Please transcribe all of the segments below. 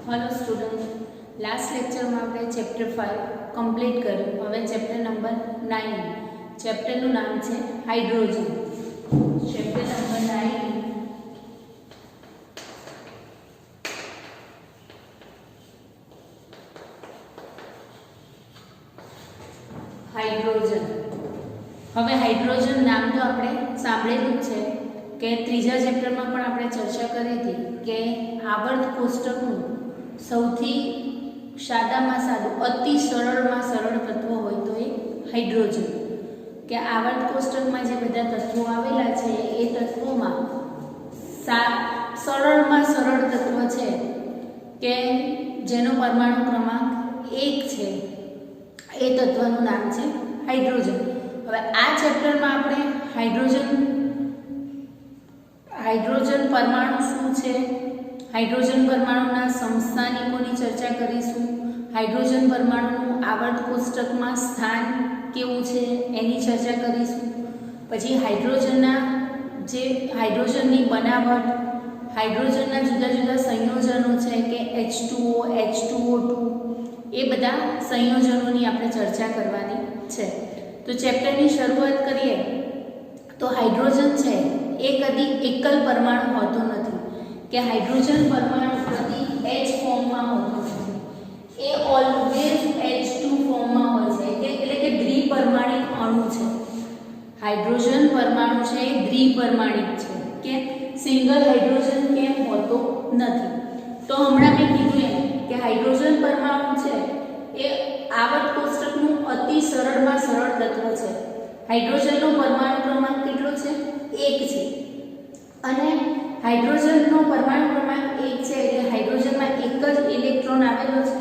Hello student, last lecture में આપણે chapter 5 complete કર્યું। હવે ચેપ્ટર નંબર 9 ચેપ્ટરનું નામ છે હાઇડ્રોજન। Chapter number 9 hydrogen. હવે હાઇડ્રોજન નામ તો આપણે સાંભળેલું જ છે કે ત્રીજા ચેપ્ટરમાં પણ આપણે ચર્ચા કરી હતી કે આવર્ત કોષ્ટકનું સૌથી સાદામાં સાદું અતિ સરળમાં સરળ તત્વ હોય તો એ હાઇડ્રોજન, કે આવર્ત કોષ્ટકમાં જે બધા તત્વો આવેલા છે એ તત્વોમાં સરળમાં સરળ તત્વ છે કે જેનો પરમાણુ ક્રમાંક 1 છે, એ તત્વનું નામ છે હાઇડ્રોજન। હવે આ ચેપ્ટરમાં આપણે હાઇડ્રોજન પરમાણુ શું છે, હાઇડ્રોજન પરમાણુના સમસ્થાનિકોની ચર્ચા કરીશું, હાઇડ્રોજન પરમાણુનું આવર્ત કોષ્ટકમાં સ્થાન કેવું છે એની ચર્ચા કરીશું, પછી હાઇડ્રોજનની બનાવટ, હાઇડ્રોજનના જુદા જુદા સંયોજનો છે કે H2O, H2O2, એ બધા સંયોજનોની આપણે ચર્ચા કરવાની છે। તો ચેપ્ટરની શરૂઆત કરીએ તો હાઇડ્રોજન છે એ કદી એકલ પરમાણુ હોતો નથી, કે હાઇડ્રોજન પરમાણુ કદી H ફોર્મમાં હોતો નથી, એ ઓલવેઝ H2 ફોર્મમાં હોય છે, એટલે કે દ્વિપરમાણિક અણુ છે। હાઇડ્રોજન પરમાણુ છે એ દ્વિપરમાણિક છે, કે સિંગલ હાઇડ્રોજન કેમ હોતો નથી। તો હમણાં મેં કીધું એમ કે હાઇડ્રોજન પરમાણુ છે એ આવર્ત કોષ્ટકનું અતિ સરળમાં સરળ તત્વ છે। હાઇડ્રોજનનો પરમાણુ ક્રમાંક કેટલો છે? 1 છે, અને હાઇડ્રોજનનો પરમાણુ ક્રમાંક 1 છે એટલે હાઇડ્રોજનમાં એક જ ઇલેક્ટ્રોન આવેલો છે,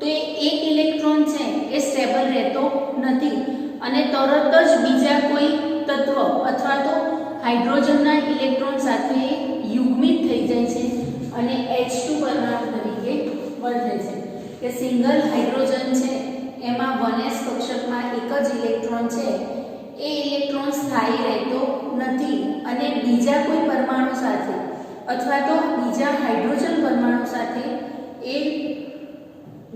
તો એ એક ઇલેક્ટ્રોન છે એ સ્ટેબલ રહેતો નથી અને તરત જ બીજા કોઈ તત્વ અથવા તો હાઇડ્રોજનના ઇલેક્ટ્રોન સાથે યુગ્મિત થઈ જાય છે અને H2 પરમાણુ તરીકે વર્તે છે, કે સિંગલ હાઇડ્રોજન છે એમાં 1s કક્ષકમાં એક જ ઇલેક્ટ્રોન છે, એ ઇલેક્ટ્રોન સ્થાયી રહેતો નથી અને બીજા કોઈ પરમાણુ સાથે અથવા તો બીજા હાઇડ્રોજન પરમાણુ સાથે એ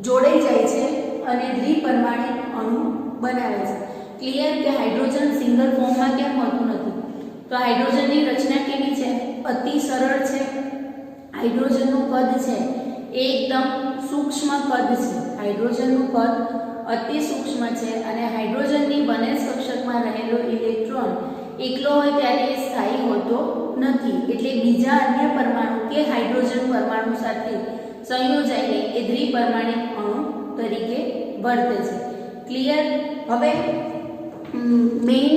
જોડાઈ જાય છે અને દ્વિપરમાણિક અણુ બનાવે છે। ક્લિયર કે હાઇડ્રોજન સિંગલ ફોર્મમાં કેમ હોતું નથી? તો હાઇડ્રોજનની રચના કેવી છે? અતિ સરળ છે। હાઇડ્રોજનનું કદ છે એ એકદમ સૂક્ષ્મ કદ છે, હાઇડ્રોજનનું કદ અતિ સૂક્ષ્મ છે અને હાઇડ્રોજનની 1s કક્ષકમાં રહેલો ઇલેક્ટ્રોન એકલો હોય ત્યારે એ સ્થાયી હોતો નથી, એટલે બીજા અન્ય પરમાણુ કે હાઇડ્રોજન પરમાણુ સાથે સંયોજાઈને એ દ્વિપરમાણિક અણુ તરીકે વર્તે છે। ક્લિયર? હવે મેઇન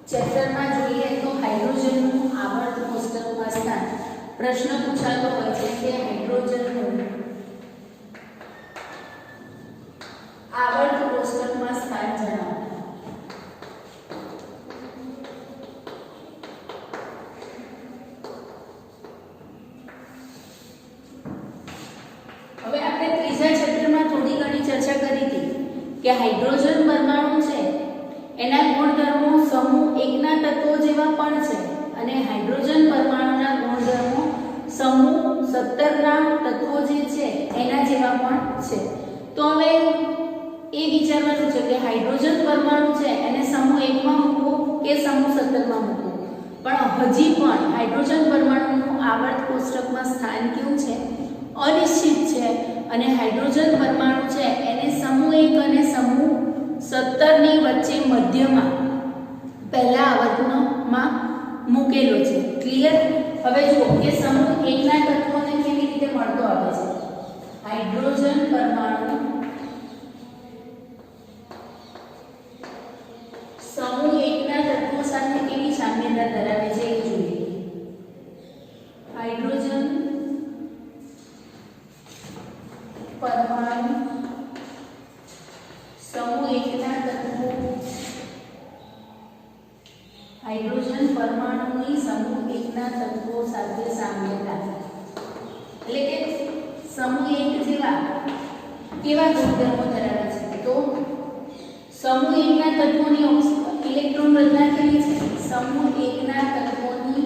ચેપ્ટરમાં જોઈએ તો હાઇડ્રોજનનું આવર્ત કોષ્ટકમાં સ્થાન પ્રશ્ન પૂછાતો હોય છે કે હાઇડ્રોજનનું આવર્ત કોષ્ટકમાં સ્થાન જણાવો। હવે આપણે ત્રીજા ચેપ્ટરમાં થોડી ઘણી ચર્ચા કરી હતી કે હાઇડ્રોજન પરમાણુ છે એના ગુણધર્મો સમૂહ 1 ના તત્વો જેવા પણ છે અને હાઇડ્રોજન પરમાણુના ગુણધર્મો સમૂહ 17 ના તત્વો જે છે એના જેવા પણ છે। તો હવે એ વિચારવાનું છે કે હાઇડ્રોજન પરમાણુ છે એને સમૂહ 1 માં મૂકવો કે સમૂહ 17 માં મૂકવો, પણ હજી પણ હાઇડ્રોજન પરમાણુનું આવર્ત કોષ્ટકમાં સ્થાન કેવું છે? અનિશ્ચિત છે અને હાઇડ્રોજન પરમાણુ છે એને સમૂહ 1 અને સમૂહ 17 ની વચ્ચે મધ્યમાં પહેલા આવર્તમાં મૂકેલો છે। ક્લિયર? હવે જુઓ કે સમૂહ 1 ના તત્વોને કેવી રીતે મળતો આવે છે? હાઇડ્રોજન પરમાણુ સમૂહ 1 ના તત્વો સાથે કેવી સામ્યતા ધરાવે છે એ જોઈએ। હાઇડ્રોજન પરમાણુ સમૂહ 1 ના તત્વો, હાઇડ્રોજન પરમાણુની સમૂહ 1 ના તત્વો સાથે સામ્યતા, એટલે કે સમૂહ 1 જેવા કેવા ગુણધર્મો ધરાવે છે? તો સમૂહ 1 ના તત્વોની ઇલેક્ટ્રોન રચના કેવી છે? સમૂહ 1 ના તત્વોની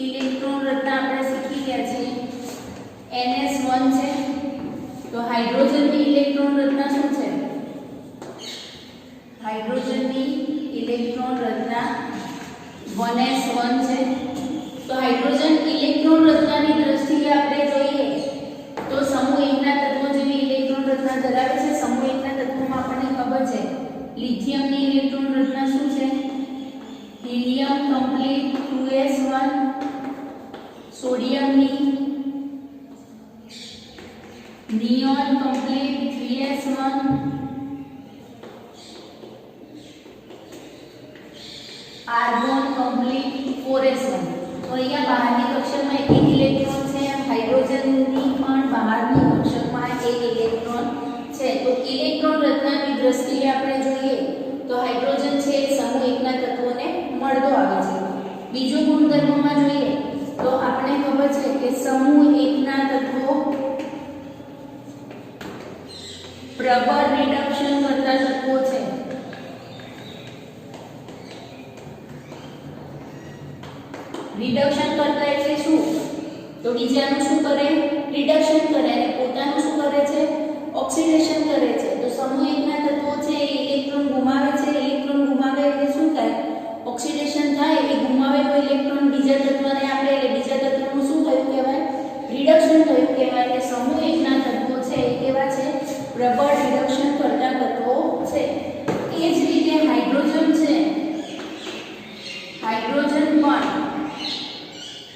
ઇલેક્ટ્રોન રચના આપણે શીખી ગયા છીએ 1s1 છે. તો હાઇડ્રોજન ઇલેક્ટ્રોન રચનાની દ્રષ્ટિએ આપણે જોઈએ તો સમૂહ એકના તત્વો જેવી ઇલેક્ટ્રોન રચના ધરાવે છે. સમૂહ એકના તત્વોમાં આપણને ખબર છે લિથિયમની ઇલેક્ટ્રોન રચના શું છે? હિલિયમ કમ્પ્લીટ 2s1, સોડિયમની neon complete 3s1, argon complete 4s1. તો અહીંયા બહારની કક્ષકમાં એક ઇલેક્ટ્રોન છે, એમ હાઇડ્રોજનની પણ બહારની કક્ષકમાં એક ઇલેક્ટ્રોન છે. તો ઇલેક્ટ્રોન રચનાની દ્રષ્ટિએ આપણે જોઈએ તો હાઇડ્રોજન છે એ સમૂહ એકના તત્વોને મળતો આવે છે. બીજો ગુણધર્મમાં જોઈએ તો આપણે ખબર છે કે સમૂહ એકના તત્વો પ્રબળ રિડક્શન કરતા તત્વો છે. રિડક્શન કરતા એટલે શું? તો બીજાનું શું કરે? રિડક્શન કરે અને પોતાનું શું કરે છે? ઓક્સિડેશન કરે છે. તો સમૂહ એકના તત્વો છે એ ઇલેક્ટ્રોન ગુમાવે છે. ઇલેક્ટ્રોન ગુમાવે એટલે શું થાય? ઓક્સિડેશન થાય. એ ગુમાવેલો ઇલેક્ટ્રોન બીજા તત્વને આપે એટલે બીજા તત્વનું શું થયું કહેવાય? રિડક્શન થયું કહેવાય. એટલે સમૂહ એકના તત્વો છે એ કેવા છે? પ્રબળ રિડક્શન કરતા તત્વો છે. એ જ રીતે હાઇડ્રોજન છે, હાઇડ્રોજન પણ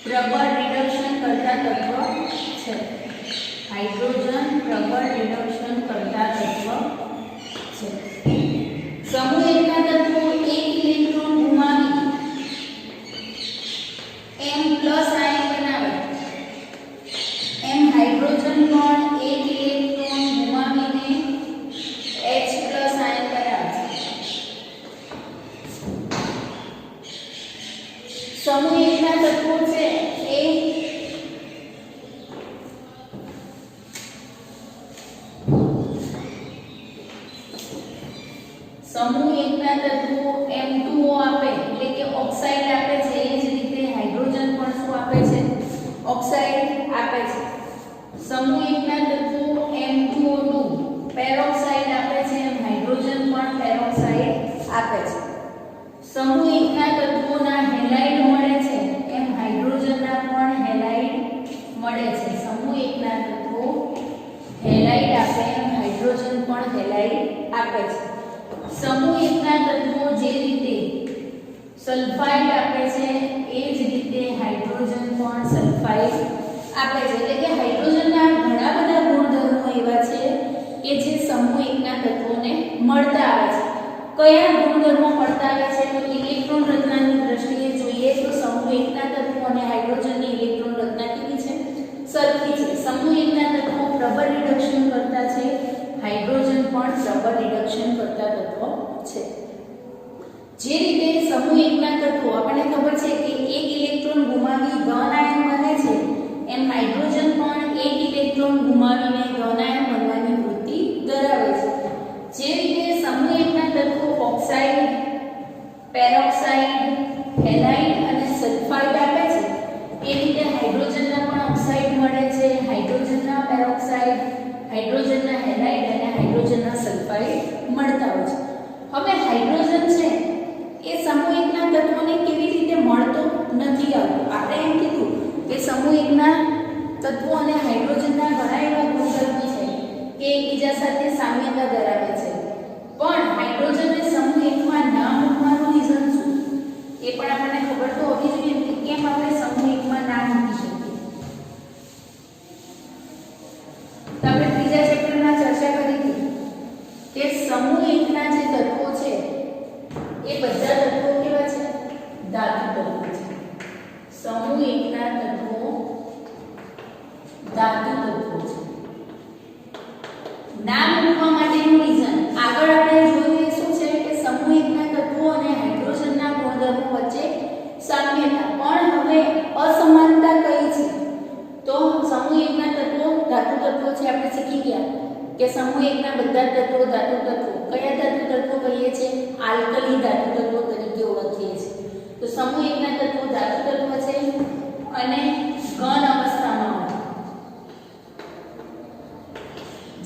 પ્રબળ રિડક્શન કરતા તત્વ છે. હાઇડ્રોજન પ્રબળ રિડક્શન કરતા તત્વ છે. સમૂહ એકના તત્વો એક ઇલેક્ટ્રોન ગુમાવી M+ આયન બનાવે, એમ હાઇડ્રોજન પણ એક ઇલેક્ટ્રોન ગુમાવીને H+ આયન બનાવે છે. સમૂહ એકના તત્વો છે એ સમૂહ એકના તત્વો M2O આપે એટલે કે ઓક્સાઇડ આપે છે. એ જ રીતે હાઇડ્રોજન પણ શું આપે છે? ઓક્સાઇડ આપે છે. સમૂહ એકના તત્વો M2O2 પેરોક્સાઇડ આપે છે, એમ હાઇડ્રોજન પણ પેરોક્સાઇડ આપે છે. સમૂહ એકના તત્વોના હેલાઇડ મળે છે, એમ હાઇડ્રોજનના પણ હેલાઇડ મળે છે. સમૂહ એકના તત્વો હેલાઇડ આપે એમ હાઇડ્રોજન પણ હેલાઇડ આપે છે. સમૂહ એકના તત્વો જે રીતે સલ્ફાઇડ આપે છે એ જ રીતે હાઇડ્રોજન પણ સલ્ફાઇડ આપે છે. એટલે કે હાઇડ્રોજનના ઘણા બધા ગુણધર્મો એવા છે કે જે સમૂહ એકના તત્વોને મળતા આવે છે. કયા ગુણધર્મો મળતા આવે છે? તો ઇલેક્ટ્રોન રચનાની દ્રષ્ટિએ જોઈએ તો સમૂહ એકના તત્વો અને હાઇડ્રોજનની ઇલેક્ટ્રોન રચના કેવી છે? સરખી છે. સમૂહ એકના તત્વો પ્રબળ રિડક્શન કરતા છે, હાઇડ્રોજન પણ પ્રબળ રિડક્શન કરતા તત્વો છે. જે રીતે સમૂહ એકના તત્વો આપણને ખબર છે કે એક ઇલેક્ટ્રોન ગુમાવી ધન આયન બને છે, એમ હાઇડ્રોજન પણ એક ઇલેક્ટ્રોન ગુમાવીને ધન આયન બનવાની વૃત્તિ ધરાવે છે. જે રીતે સમૂહ એકના તત્વો ઓક્સાઇડ, પેરોક્સાઇડ, હેલાઇડ અને સલ્ફાઇડ આપે છે, એ રીતે હાઇડ્રોજનના પણ ઓક્સાઇડ મળે છે, હાઇડ્રોજનના પેરોક્સાઇડ, હાઇડ્રોજનના હેલાઇડ અને હાઇડ્રોજનના સલ્ફાઇડ મળતા હોય છે. હવે હાઇડ્રોજન છે એ સમૂહ એકના તત્વોને કેવી રીતે મળતો નથી આવતો? આપણે એમ કીધું કે સમૂહ એકના તત્વો અને હાઇડ્રોજનના ઘણા એવા ગુણધર્મો છે કે એકબીજા સાથે સામ્યતા ધરાવે છે. પણ હાઇડ્રોજનને સમૂહ એકમાં ના મૂકવાનું રીઝન શું? એ પણ આપણને ખબર તો હોવી જોઈએ કે કેમ આપણે સમૂહ એકમાં ના મૂકી શકીએ. તો આપણે ત્રીજા ચેપ્ટરમાં ચર્ચા કરી હતી કે સમૂહ એકના જે તત્વો છે એ બધા તત્વો કેવા છે? ધાતુ તત્વો છે. સમૂહ એકના તત્વો ધાતુ તત્વો છે. નામ મૂકવા માટેનું રીઝન આગળ આપણે જોયું શું છે કે સમૂહ એકના તત્વો અને હાઇડ્રોજનના ગુણધર્મો વચ્ચે સામ્યતા, પણ હવે અસમાનતા કઈ છે? તો સમૂહ એકના તત્વો ધાતુ તત્વો છે. આપણે શીખી ગયા કે સમૂહ એકના બધા તત્વો ધાતુ તત્વો. કયા ધાતુ તત્વો કહીએ છીએ? આલ્કલી ધાતુ તત્વો તરીકે ઓળખીએ છીએ. તો સમૂહ એકના તત્વો ધાતુ તત્વો છે અને ઘન અવસ્થામાં હોય.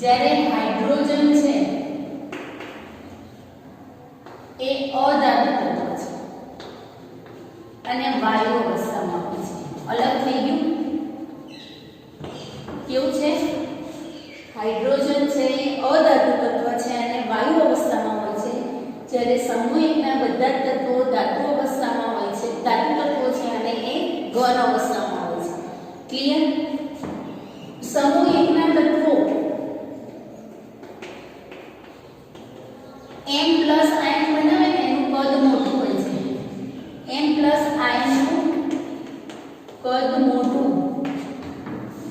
જ્યારે હાઇડ્રોજન છે એ અધાતુ તત્વ છે. અને વાયુ અવસ્થામાં હોય છે. અલગ થઈ ગયું. કેવું છે? હાઇડ્રોજન છે એ અધાતુ તત્વ છે અને વાયુ અવસ્થામાં હોય છે, જ્યારે સમૂહ એકના બધા જ તત્વો ધાતુ અવસ્થામાં હોય છે. ધાતુ તત્વો છે અને એ ઘન અવસ્થામાં હોય છે. ક્લિયર? સમૂહ એકના તત્વો m પ્લસ આયન બનાવે ને એનું કદ મોટું હોય છે. m પ્લસ આયનનું કદ મોટું,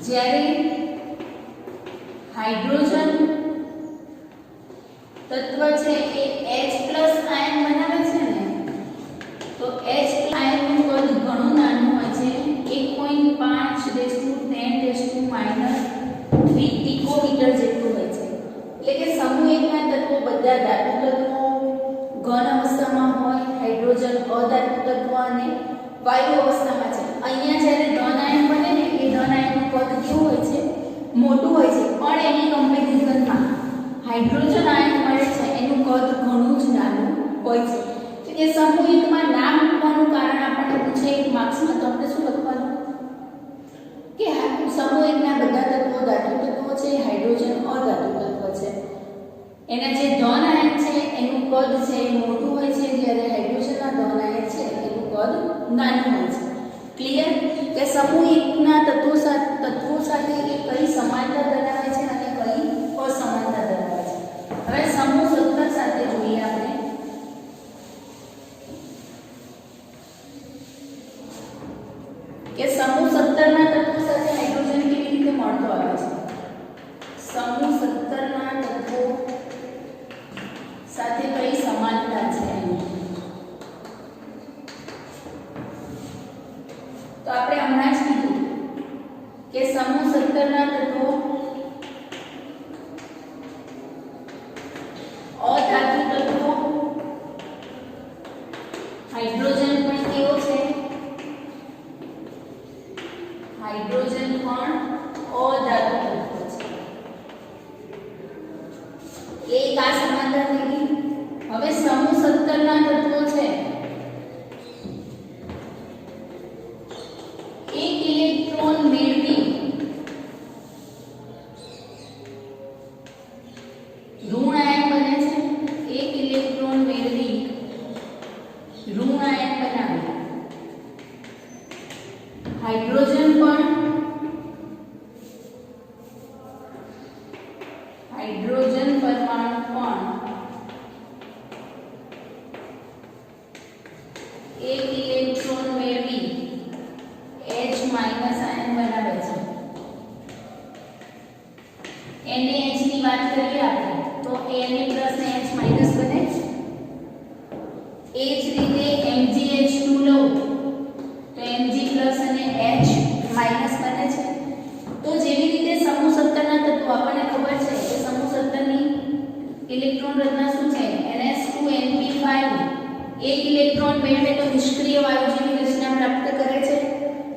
જ્યારે હાઇડ્રોજન તત્વ છે એ H પ્લસ આયન બનાવે છે ને, તો H આયનનું કદ ઘણું નાનું હોય છે. 1.5 × 10⁻³ પિકોમીટર જેટલું હોય છે. એટલે કે સમૂહ એકના તત્વો બધા ધાતુ તત્વો ઘન અવસ્થામાં હોય, હાઇડ્રોજન અધાતુ તત્વ અને વાયુ અવસ્થામાં છે. અહીંયા જ્યારે ધન આયન બને ને એ ધન આયનનું કદ કેવું હોય છે? મોટું હોય છે. પણ એની કમ્પેરિઝનમાં હાઇડ્રોજન આયન મળે છે એનું કદ ઘણું જ નાનું હોય છે. તો એ સમૂહ એકમાં નામ મૂકવાનું કારણ આપણને પૂછે એક માર્ક્સમાં, તો આપણે શું લખવાનું કે સમૂહ એકના બધા તત્વો ધાતુ તત્વો છે, હાઇડ્રોજન અધાતુ તત્વ છે. એના જે ધન આયન છે એનું કદ છે એ મોટું હોય છે, જ્યારે હાઇડ્રોજનના ધન આયન છે એનું કદ નાનું હોય છે. ક્લિયર? કે સમૂહ એકના તત્વો સાથે એ કઈ સમાનતા ધરાવે છે અને કઈ અસમાનતા ધરાવે છે. હવે સમૂહ 17 સાથે જોઈએ આપણે કે સમૂહ 17 ના તત્વો સાથે હાઇડ્રોજન કેવી રીતે મળતો આવે છે. સમૂહ 17 ના તત્વો સાથે કઈ સમાનતા છે તો આપણે હમણાં જ કીધું કે સમૂહ 17 ના તત્વો અધાતુ તત્વો, હાઇડ્રોજન પણ કેવો છે? હાઇડ્રોજન પણ અધાતુ તત્વ છે. એક આ સમાનતા થઈ ગઈ. હવે સમૂહ 17 ના તત્વો છે એક ઇલેક્ટ્રોન મેળવી ઋણ આયન બને છે. એક ઇલેક્ટ્રોન મેળવી ઋણ આયન બનાવે. હાઇડ્રોજન પરમાણુ પણ એક ઇલેક્ટ્રોન મેળવી H માઈનસ આયન બનાવે છે. NaH ની વાત કરીએ આપણે તો Na પ્લસ ને H માઈનસ બને. એ જ રીતે MgH2 લઉં તો Mg પ્લસ અને H માઈનસ બને છે. તો જેવી રીતે સમૂહ 17 ના તત્વો આપણને ખબર છે કે સમૂહ 17 ની ઇલેક્ટ્રોન રચના શું છે? NS2np5 એક ઇલેક્ટ્રોન મેળવે તો નિષ્ક્રિય વાયુ જેવી રચના પ્રાપ્ત કરે છે.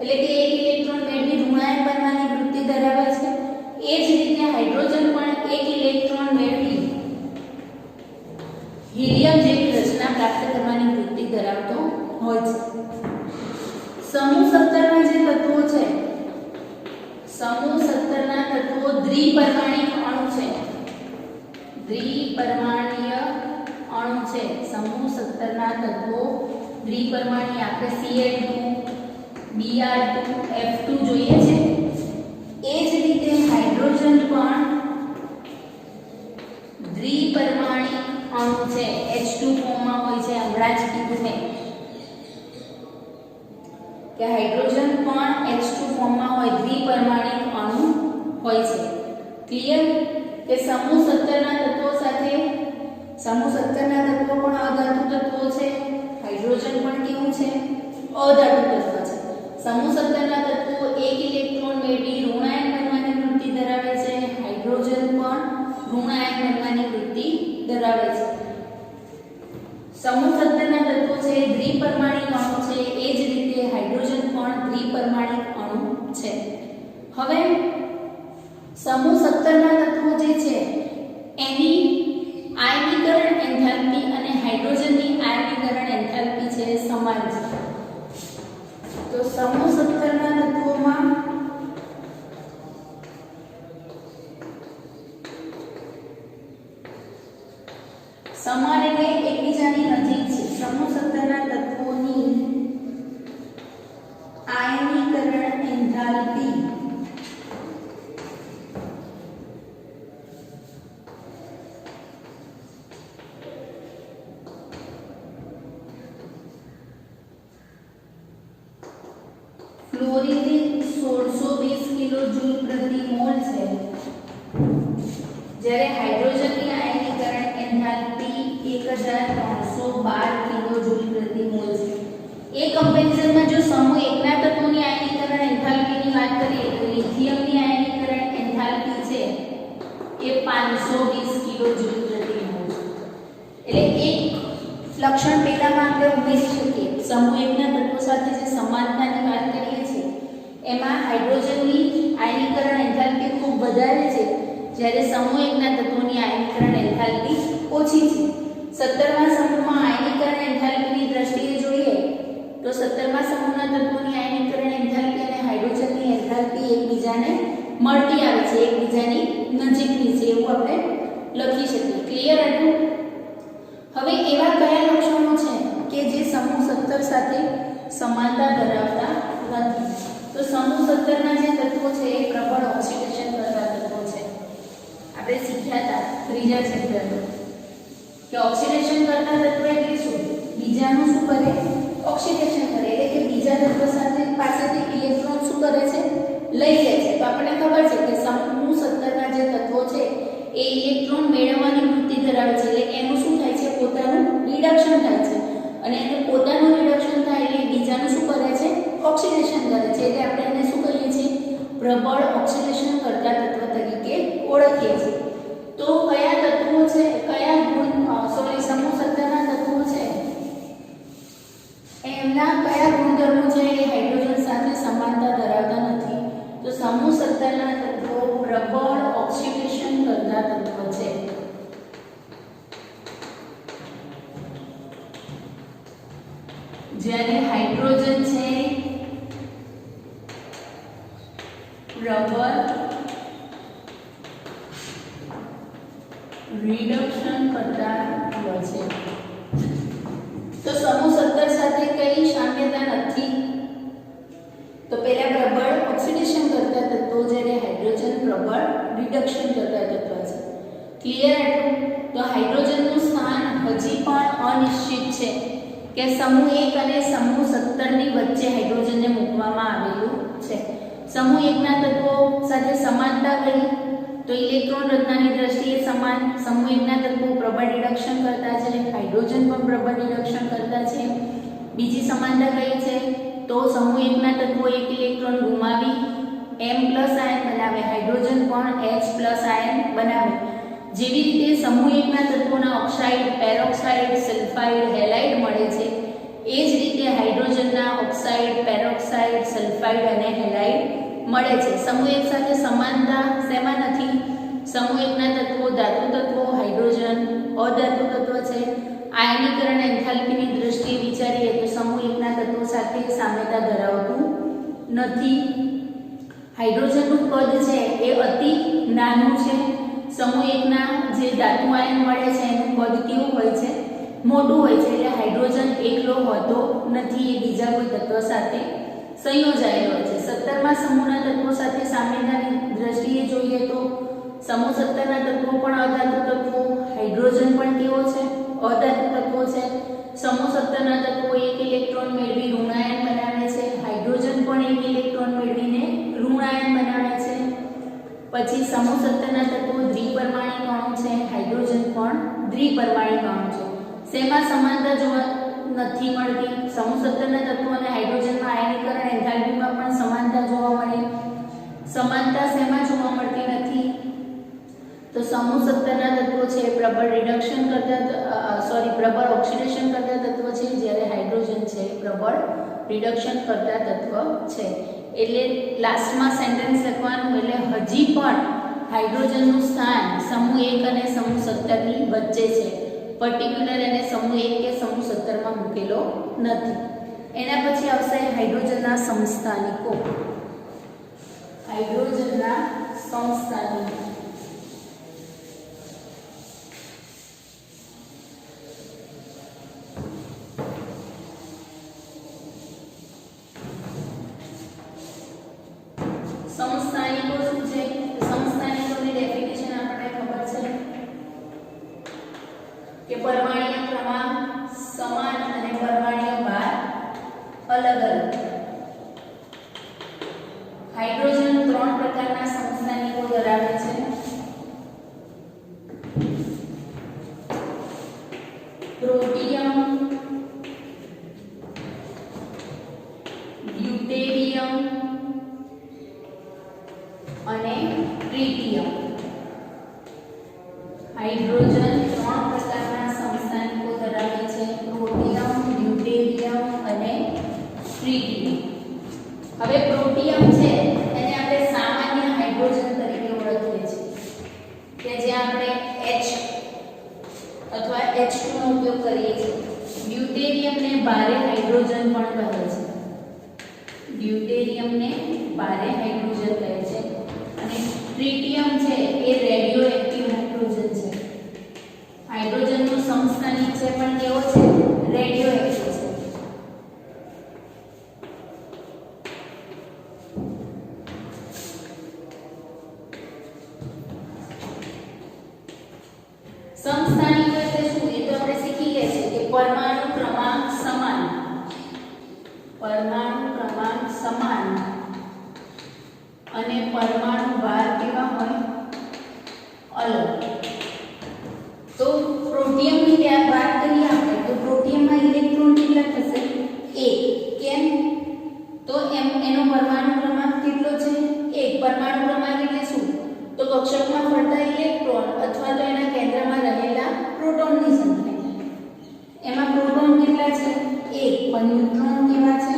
એટલે કે એક ઇલેક્ટ્રોન મેળવી ઋણાયન બનવાની વૃત્તિ ધરાવે છે. એ જ રીતે હાઇડ્રોજન પણ એક ઇલેક્ટ્રોન મેળવી હિલિયમ જેવી રચના પ્રાપ્ત કરવાની વૃત્તિ ધરાવતો હોય છે. સમૂહ 17 ના જે તત્વો છે, સમૂહ 17 ના તત્વો દ્વિપરમાણિક અણુ છે. દ્વિપરમાણીય અણુ છે. સમૂહ 17 ના તત્વો દ્વિપરમાણીય. આપણે Cl2 Br2 F2 જોઈએ છે. એ જ રીતે હાઇડ્રોજન પણ દ્વિપરમાણિક અણુ છે. H2 ફોર્મમાં હોય છે. હમણાં જ કીધું મેં કે હાઇડ્રોજન પણ H2 ફોર્મમાં હોય, દ્વિપરમાણિક અણુ હોય છે. ક્લિયર? કે સમૂહ 17 ના તત્વો સાથે સમૂહ 17 ના તત્વો પણ અધાતુ તત્વો છે. હાઇડ્રોજન પણ કેવું છે? અધાતુ તત્વ છે. સમૂહ 17 ના તત્વો એક ઇલેક્ટ્રોન મેળવી ઋણાયન બનવાની વૃત્તિ ધરાવે છે. હાઇડ્રોજન પણ ઋણાયન બનવાની વૃત્તિ ધરાવે છે. સમૂહ 17 ના તત્વો છે દ્વિપરમાણિક અણુ છે. એ જ રીતે હાઇડ્રોજન પણ દ્વિપરમાણિક અણુ છે. હવે સમૂહ 17 ના તત્વો જે છે એની આયનીકરણ એન્થાલ્પી અને હાઇડ્રોજનની આયનીકરણ એન્થાલ્પી છે સમાન છે. તો સમૂહ 17 ના તત્વોમાં સમાન એટલે એકબીજાની નજીક છે. સમૂહ 17 ના તત્વોની આયનીકરણ એન્થાલ્પી ફ્લોરીન 1620 કિલોજૂલ પ્રતિ મોલ છે, જ્યારે હાઇડ્રોજનની આયનીકરણ એન્થાલ્પી 1312 કિલોજૂલ પ્રતિ મોલ છે. એ કમ્પેરિઝનમાં જો સમૂહ 1 ના તત્વોની આયનીકરણ એન્થાલ્પીની વાત કરીએ તો લિથિયમની આયનીકરણ એન્થાલ્પી છે એ 520 કિલોજૂલ પ્રતિ મોલ છે. એટલે એક લક્ષણ પહેલામાં આપણે ઉમેરી શકીએ, સમૂહ 1 ના તત્વો સાથે જે સમાનતાની વાત કરીએ છીએ એમાં હાઇડ્રોજનની આયનીકરણ એન્થાલ્પી ખૂબ વધારે છે, જ્યારે સમૂહ 1 ના તત્વોની આયનીકરણ એન્થાલ્પી ઓછી છે. 17મા સમૂહમાં આયનીકરણ એન્થાલ્પીની દ્રષ્ટિએ જોઈએ તો 17મા સમૂહના તત્વોની આયનીકરણ એન્થાલ્પી અને હાઇડ્રોજનની એન્થાલ્પી એકબીજાને મળતી આવે છે, એકબીજાની નજીકની છે એવું આપણે લખી શકીએ. ક્લિયર હતું? હવે એવા કયા લક્ષણો છે કે જે સમૂહ 17 સાથે સમાનતા ધરાવતા નથી? તો સમૂહ 17 ના જે તત્વો છે એ પ્રબળ ઓક્સિડેશન કરતા તત્વો છે. આપણે શીખ્યા હતા ત્રીજા ચેપ્ટરમાં કે ઓક્સિડેશન કરતા તત્વ એટલે શું? બીજાનું શું કરે? ઓક્સિડેશન કરે, એટલે કે બીજા તત્વ સાથે પાસેથી ઇલેક્ટ્રોન શું કરે છે? લઈ લે છે. તો આપણને ખબર છે કે સમૂહ 17 ના જે તત્વો છે એ ઇલેક્ટ્રોન મેળવવાની વૃત્તિ ધરાવે છે, એટલે એનું શું થાય છે? પોતાનું રિડક્શન થાય છે, અને એનું પોતાનું રિડક્શન થાય એટલે બીજાનું શું કરે છે? ઓક્સિડેશન કરે છે. એટલે આપણે એને શું કહીએ છીએ? પ્રબળ ઓક્સિડેશન કરતા તત્વ તરીકે ઓળખીએ છીએ. તો કયા તત્વો છે, કયા સમૂહ 17 ના તત્વો છે એમના કયા ગુણધર્મો છે એ હાઇડ્રોજન સાથે સમાનતા ધરાવતા નથી? તો સમૂહ 17 ના તત્વો પ્રબળ ઓક્સિડેશન કરતા તત્વ છે. જ્યારે હાઇડ્રોજન છે પ્રબળ રિડક્શન કરતા તત્વ છે. તો સમૂહ 17 સાથે કઈ સામ્યતા નથી? તો પહેલા પ્રબળ ઓક્સિડેશન કરતા તત્વો, જ્યારે હાઇડ્રોજન પ્રબળ રિડક્શન કરતા તત્વ છે. ક્લિયર હતું? તો હાઇડ્રોજનનું સ્થાન હજી પણ અનિશ્ચિત છે કે સમૂહ 1 અને સમૂહ 17 ની વચ્ચે હાઇડ્રોજનને મૂકવામાં આવેલું છે. સમૂહ 1 ના તત્વો સાથે સમાનતા કઈ? તો ઇલેક્ટ્રોન રચનાની દ્રષ્ટિએ સમાન. સમૂહ 1 ના તત્વો પ્રબળ રિડક્શન કરતા છે, હાઇડ્રોજન પણ પ્રબળ રિડક્શન કરતા છે. બીજી સમાનતા કઈ છે? તો સમૂહ 1 ના તત્વો એક ઇલેક્ટ્રોન ગુમાવી M+ આયન બનાવે, હાઇડ્રોજન પણ H+ આયન બનાવે. જેવી રીતે સમૂહ 1 ના તત્વોના ઓક્સાઇડ, પેરોક્સાઇડ, સલ્ફાઇડ, હેલાઇડ મળે છે, એ જ રીતે હાઇડ્રોજનના ઓક્સાઇડ, પેરોક્સાઇડ, સલ્ફાઇડ અને હેલાઇડ મળે છે. સમૂહ 1 સાથે સમાનતા શેમાં નથી? સમૂહ 1 ના તત્વો ધાતુ તત્વો, હાઇડ્રોજન અધાતુ તત્વ છે. આયનીકરણ એન્થાલ્પીની દ્રષ્ટિએ વિચારીએ તો સમૂહ 1 ના તત્વો સાથે સામ્યતા ધરાવતું નથી. હાઇડ્રોજનનું કદ છે એ અતિ નાનું છે. સમૂહ 1 ના જે ધાતુ આયન મળે છે એનું કદ કેવું હોય છે? મોટું હોય છે. એટલે હાઇડ્રોજન એકલો હોતો નથી, એ બીજા કોઈ તત્વ સાથે સંયોજાયેલો હોય છે. 17મા સમૂહના તત્વો સાથે સામ્યતાની દ્રષ્ટિએ જોઈએ તો સમૂહ 17 ના તત્વો પણ અધાતુ તત્વો, હાઇડ્રોજન પણ કેવો છે? અધાતુ તત્વો છે. સમૂહ 17 ના તત્વો એક ઇલેક્ટ્રોન મેળવી ઋણાયન બનાવે છે, હાઇડ્રોજન પણ એક ઇલેક્ટ્રોન મેળવીને ઋણાયન બનાવે છે. પછી સમૂહ 17 ના તત્વો દ્વિપરમાણિક અણુ છે, હાઇડ્રોજન પણ દ્વિપરમાણિક અણુ છે. શેમાં સમાનતા જોવા નથી મળતી? સમૂહ 17 ના તત્વો અને હાઇડ્રોજનમાં આયનીકરણ એન્થાલ્પીમાં પણ સમાનતા જોવા મળે. સમાનતા શેમાં જોવા મળતી નથી? તો સમૂહ 17 ના તત્વો છે પ્રબળ રિડક્શન કરતા પ્રબળ ઓક્સિડેશન કરતા તત્વ છે, જ્યારે હાઇડ્રોજન છે પ્રબળ રિડક્શન કરતા તત્વ છે. એટલે લાસ્ટમાં સેન્ટેન્સ લખવાનું, એટલે હજી પણ હાઇડ્રોજનનું સ્થાન સમૂહ 1 અને સમૂહ 17 ની વચ્ચે છે. પર્ટિક્યુલર એને સમૂહ 1 કે સમૂહ 17 માં મૂકેલો નથી. એના પછી આવશે હાઇડ્રોજનના સમસ્થાનિકો. હાઇડ્રોજનના સમસ્થાનિકો સમસ્થાનિકો શું છે? સમસ્થાનિકોની ડેફિનેશન આપણને ખબર છે કે પરમાણ્વીય ક્રમાંક સમાન અને પરમાણ્વીય ભાર અલગ અલગ. હાઇડ્રોજન 3 પ્રકારના સમસ્થાનિકો ધરાવે છે. પ્રોટિયમ, ડ્યુટેરિયમ અને ટ્રિટિયમ. હાઇડ્રોજન 3 પ્રકારના સમસ્થાનિકો ધરાવે છે. પ્રોટિયમ, ડ્યુટેરિયમ અને ટ્રિટિયમ. હવે પ્રોટિયમ છે એને આપણે સામાન્ય હાઇડ્રોજન તરીકે ઓળખીએ છીએ કે જે આપણે H અથવા H2 નો ઉપયોગ કરીએ છીએ. ડ્યુટેરિયમને ભારે હાઇડ્રોજન પણ કહે છે. ડ્યુટેરિયમને ભારે હાઇડ્રોજન કહે છે. અને ટ્રિટિયમ છે એ રેડિયોએક્ટિવ હાઇડ્રોજન છે. હાઇડ્રોજનનો સમસ્થાનિક છે પણ કેવો છે? રેડિયોએક્ટિવ છે. સમસ્થાનિકો એટલે શું? એ તો આપણે શીખી ગયા છે કે પરમાણુ ક્રમાંક સમાન. પરમાણુ ક્રમાંક સમાન અને પરમાણુ ભાર કેવા હોય? અલગ. તો પ્રોટિયમની ત્યાં વાત કરીએ આપણે તો પ્રોટિયમમાં ઇલેક્ટ્રોન કેટલા થશે? 1. કેમ? તો એનો પરમાણુ ક્રમાંક કેટલો છે? 1. પરમાણુ ક્રમાંક એટલે શું? તો કક્ષકમાં ફરતા ઇલેક્ટ્રોન અથવા તો એના કેન્દ્રમાં રહેલા પ્રોટોનની સંખ્યા. એમાં પ્રોટોન કેટલા છે? 1. પણ ન્યુટ્રોન કેવા છે?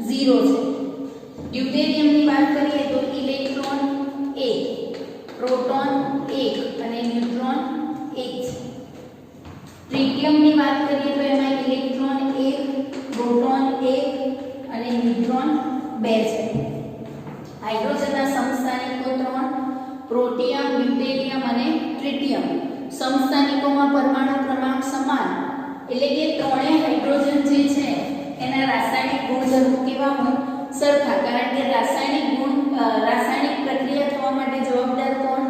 0 છે. ડ્યુટેરિયમની વાત કરીએ તો ઇલેક્ટ્રોન 1, પ્રોટોન 1 અને ન્યુટ્રોન 1 છે. ટ્રિટિયમની વાત કરીએ તો એમાં ઇલેક્ટ્રોન 1, પ્રોટોન 1 અને ન્યુટ્રોન 2 છે. હાઇડ્રોજનના સમસ્થાનિકો 3: પ્રોટિયમ, ડ્યુટેરિયમ અને ટ્રિટિયમ. સમસ્થાનિકોમાં પરમાણુ ક્રમાંક સમાન એટલે કે ત્રણેય હાઇડ્રોજન જે છે એના રાસાયણિક ગુણધર્મો કેવા હોય? સરખા. કારણ કે રાસાયણિક પ્રક્રિયા થવા માટે જવાબદાર કોણ?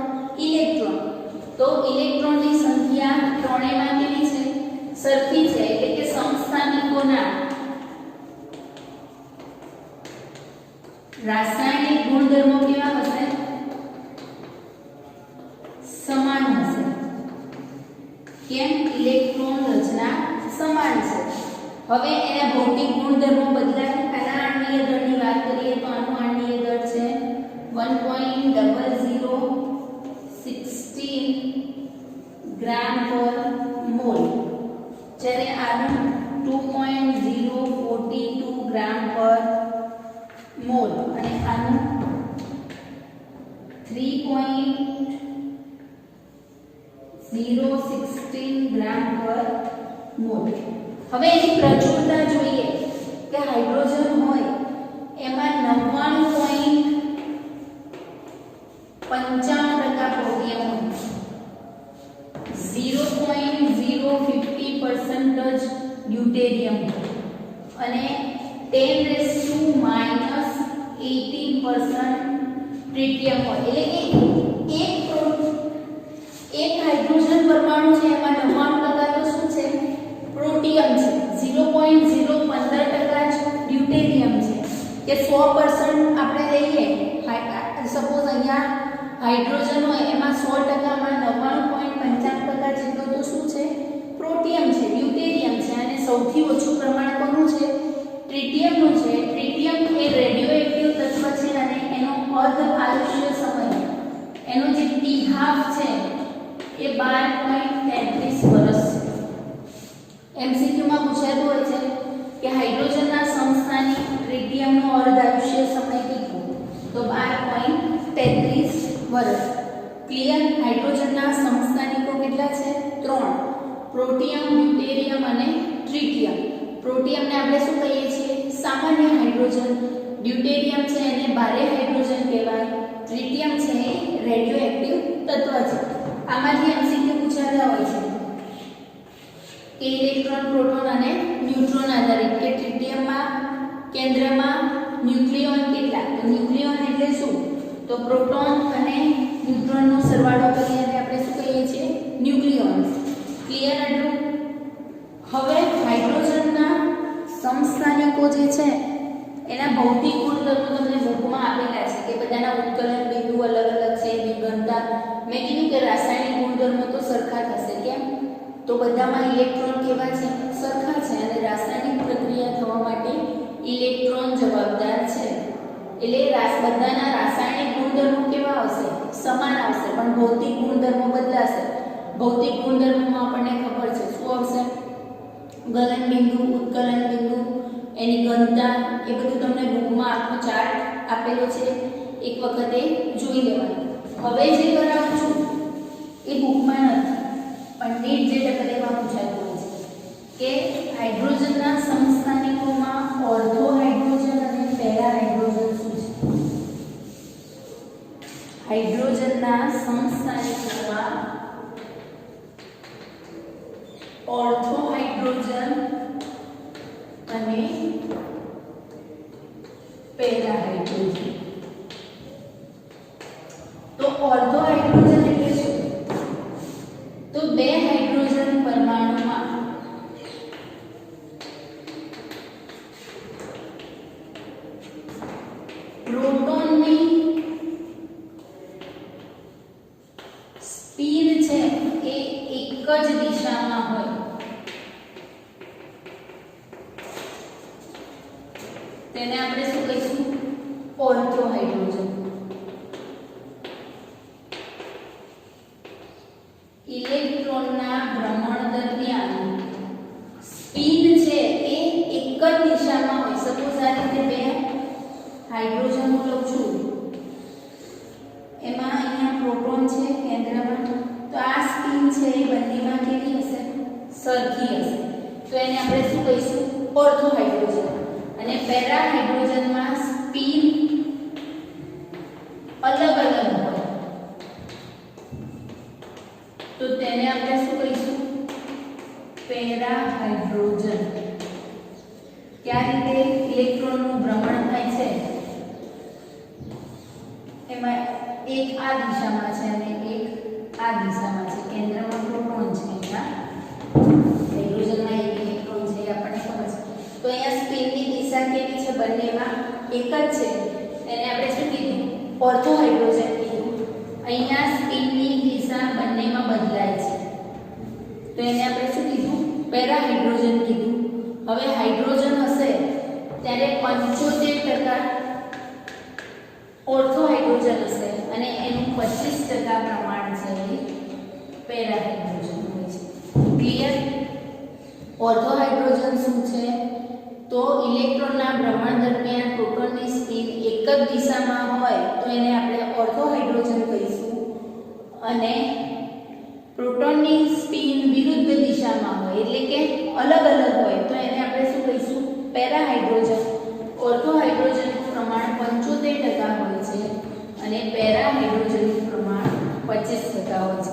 ઇલેક્ટ્રોન. તો ઇલેક્ટ્રોનની સંખ્યા ત્રણેયમાં કેવી છે? સરખી છે. એટલે કે સમસ્થાનિકોના રાસાયણિક ગુણધર્મો કેવા હશે? સમાન હશે. કેમ? ઇલેક્ટ્રોન રચના સમાન છે. હવે એના ભૌતિક ગુણધર્મો બદલાય. આના આણ્વીય દળની વાત કરીએ તો આનું આણ્વીય દળ છે 1.0016 ગ્રામ પર મોલ, જ્યારે આનું 2.042 ગ્રામ પર મોલ અને આનું 3.016 ગ્રામ પર મોલ. હવે એની પ્રચુરતા જોઈએ કે હાઇડ્રોજન હોય એમાં 99.95% પ્રોટિયમ હોય, 0.050% જ ડ્યુટેરિયમ અને 10⁻18% ટ્રિટિયમ હોય. એટલે કે એક હાઇડ્રોજન પરમાણુ છે એમાં 99% તો શું છે? પ્રોટિયમ છે. 0.015% જ ડ્યુટેરિયમ છે. કે 100% આપણે લઈએ, સપોઝ અહીંયા હાઇડ્રોજન હોય એમાં 100% માં 99.95% જેટલો તો શું છે? પ્રોટિયમ છે, ડ્યુટેરિયમ છે. અને સૌથી ઓછું પ્રમાણ કોનું છે? ટ્રિટિયમનું છે. ટ્રિટિયમ એ રેડિયોએક્ટિવ તત્વ છે અને એનો અર્ધ આયુષ્ય સમય, એનો જે T½ છે એ 12.33 વર્ષ છે. એમસીક્યુમાં પૂછાતું હોય છે કે હાઇડ્રોજનના સમસ્થાનિક ટ્રિટિયમનો અર્ધ આયુષ્ય સમય કેટલો? તો 12.33 વર્ષ. ક્લિયર? હાઇડ્રોજનના સમસ્થાનિકો કેટલા છે? 3: પ્રોટિયમ, ડ્યુટેરિયમ અને ટ્રિટિયમ. પ્રોટિયમને આપણે શું કહીએ છીએ? સામાન્ય હાઇડ્રોજન, ડ્યુટેરિયમ છે એને ભારે હાઇડ્રોજન કહેવાય, ટ્રિટિયમ છે એ રેડિયો એક્ટિવ તત્વ છે. આમાંથી એમસીક્યુ પૂછાતા હોય છે કે ઇલેક્ટ્રોન, પ્રોટોન અને ન્યુટ્રોન આધારિત કે ટ્રિટિયમમાં કેન્દ્રમાં ન્યુક્લિયોન કેટલા, તો ન્યુક્લિયોન એટલે શું, તો પ્રોટોન અને ન્યુટ્રોનનો સરવાળો કરીને આપણે શું કહીએ છીએ, ન્યુક્લિયોન્સ. ક્લિયર આટલું? હવે હાઇડ્રોજનના સમસ્થાનિકો જે છે એના ભૌતિક ગુણધર્મો તમને બુકમાં આપેલા છે કે બધાના ઉત્કલન બિંદુ અલગ અલગ છે, વિઘનતા. મેં કીધું કે રાસાયણિક ગુણધર્મો તો સરખા થશે. કેમ? તો બધામાં ઇલેક્ટ્રોન કેવા છે, સરખા છે, અને રાસાયણિક પ્રક્રિયા થવા માટે ઇલેક્ટ્રોન જવાબદાર છે. એટલે બધાના રાસાયણિક ગુણધર્મો કેવા આવશે, સમાન આવશે, પણ ભૌતિક ગુણધર્મો બદલાશે. ભૌતિક ગુણધર્મોમાં આપણને ખબર છે શું આવશે, ગલન બિંદુ, ઉત્કલન બિંદુ, એની ઘનતા, એ બધું તમને બુકમાં આખો ચાર્ટ આપેલો છે, એક વખતે જોઈ લેવાનું. હવે જે કરાવું છું એ બુકમાં નથી, પણ નીટ જે ટકલેમાં પૂછાતું હોય છે કે હાઇડ્રોજનના સમસ્થાનિકોમાં ઓર્થો હાઇડ્રોજન અને પેરા હાઇડ્રોજન શું છે. હાઇડ્રોજનના સમસ્થાનિકોમાં ઓર્થો હાઇડ્રોજન અને પેરા હાઇડ્રોજન. તો ઓર્થો હાઇડ્રોજન એટલે શું, તો બે હાઇડ્રોજન પરમાણુમાં પ્રોટોનની સ્પિન છે એ એક જ દિશામાં હોય, તેને આપણે શું કહીશું, ઓર્થો હાઇડ્રોજન. ઇલેક્ટ્રોનના ભ્રમણ દરમિયાન સ્પિન છે એ એક જ દિશામાં હોય. સપોઝ આ રીતે બે હાઇડ્રોજન હું લઉં છું, એમાં અહીંયા પ્રોટોન છે કેન્દ્રમાં, તો આ સ્પિન છે એ બંનેમાં કેવી હશે, સરખી હશે. તો એને આપણે શું કહીશું, ઓર્થો હાઇડ્રોજન. અને પેરા હાઇડ્રોજનમાં સ્પિન અલગ અલગ હોય, તો તેને આપણે શું કહીશું, પેરા હાઇડ્રોજન. કયા રીતે ઇલેક્ટ્રોનનું ભ્રમણ થાય છે, એમાં એક આ દિશામાં છે અને એક આ દિશામાં છે. કેન્દ્રમાં પ્રોટોન છે, અહીંયા હાઇડ્રોજનમાં એક ઇલેક્ટ્રોન છે, આપણને ખબર છે. તો અહીંયા સ્પિનની દિશા કેવી છે, બંનેમાં એક જ છે, એને આપણે શું કીધું, ઓર્થો હાઇડ્રોજન કીધું. અહીંયા સ્પિનની દિશા બંનેમાં બદલાય છે, તો એને આપણે શું કીધું, પેરા હાઇડ્રોજન કીધું. હવે હાઇડ્રોજન હશે ત્યારે 75% ઓર્થો હાઇડ્રોજન હશે અને એનું 25% પ્રમાણ છે એ પેરા હાઇડ્રોજન હોય છે. ક્લિયર? ઓર્થો હાઇડ્રોજન શું છે, તો ઇલેક્ટ્રોનના ભ્રમણ દરમિયાન પ્રોટોનની સ્પિન એક જ દિશામાં હોય તો એને આપણે ઓર્થો હાઇડ્રોજન કહીશું, અને પ્રોટોનની સ્પિન વિરુદ્ધ દિશામાં હોય એટલે કે અલગ અલગ હોય તો એને આપણે શું કહીશું, પેરા હાઇડ્રોજન. ઓર્થો હાઇડ્રોજનનું પ્રમાણ 75% હોય છે અને પેરા હાઇડ્રોજનનું પ્રમાણ 25% હોય છે.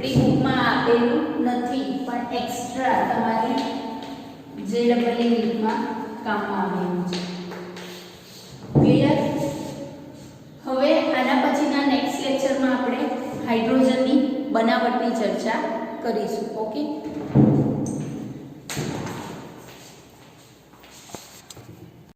આપણી બુકમાં આપેલું નથી, પણ એક્સ્ટ્રા તમારી JEE નીટમાં કામમાં આવેલું છે. ક્લિયર? હવે આના પછીના નેક્સ્ટ લેક્ચરમાં આપણે હાઇડ્રોજનની બનાવટની ચર્ચા કરીશું. ઓકે.